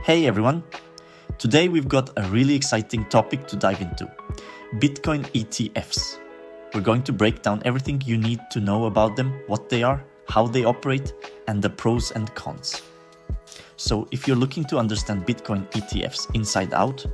Hey everyone! Today we've got a really exciting topic to dive into: Bitcoin ETFs. We're going to break down everything you need to know about them, what they are, how they operate, and the pros and cons. So if you're looking to understand Bitcoin ETFs inside out,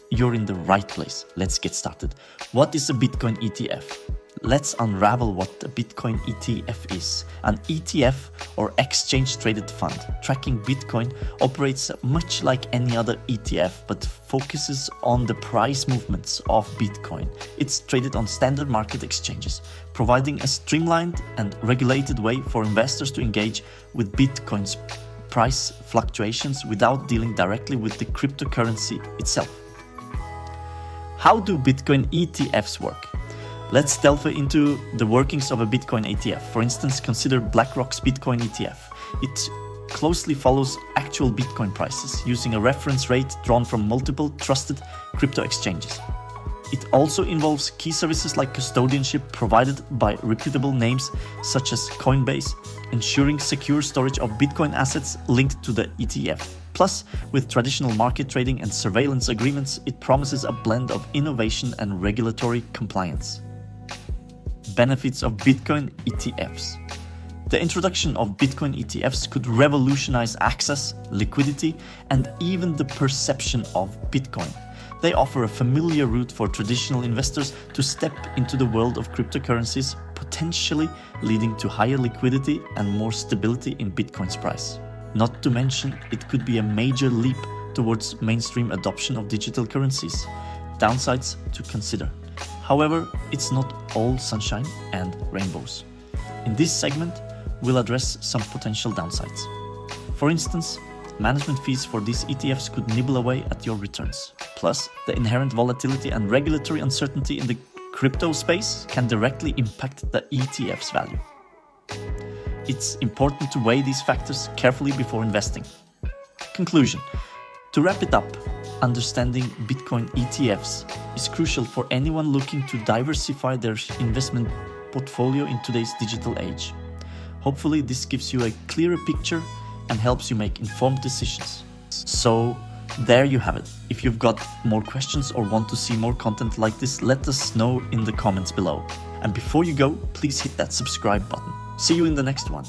you're in the right place. Let's get started. What is a Bitcoin ETF? Let's unravel what a Bitcoin ETF is. An ETF, or exchange traded fund, tracking Bitcoin, operates much like any other ETF but focuses on the price movements of Bitcoin. It's traded on standard market exchanges, providing a streamlined and regulated way for investors to engage with Bitcoin's price fluctuations without dealing directly with the cryptocurrency itself. How do Bitcoin ETFs work? Let's delve into the workings of a Bitcoin ETF. For instance, consider BlackRock's Bitcoin ETF. It closely follows actual Bitcoin prices using a reference rate drawn from multiple trusted crypto exchanges. It also involves key services like custodianship provided by reputable names such as Coinbase, ensuring secure storage of Bitcoin assets linked to the ETF. Plus, with traditional market trading and surveillance agreements, it promises a blend of innovation and regulatory compliance. Benefits of Bitcoin ETFs. The introduction of Bitcoin ETFs could revolutionize access, liquidity, and even the perception of Bitcoin. They offer a familiar route for traditional investors to step into the world of cryptocurrencies, potentially leading to higher liquidity and more stability in Bitcoin's price. Not to mention, it could be a major leap towards mainstream adoption of digital currencies. Downsides to consider. However, it's not all sunshine and rainbows. In this segment, we'll address some potential downsides. For instance, management fees for these ETFs could nibble away at your returns. Plus, the inherent volatility and regulatory uncertainty in the crypto space can directly impact the ETF's value. It's important to weigh these factors carefully before investing. Conclusion. To wrap it up, understanding Bitcoin ETFs is crucial for anyone looking to diversify their investment portfolio in today's digital age. Hopefully, this gives you a clearer picture and helps you make informed decisions. So, there you have it. If you've got more questions or want to see more content like this, let us know in the comments below. And before you go, please hit that subscribe button. See you in the next one.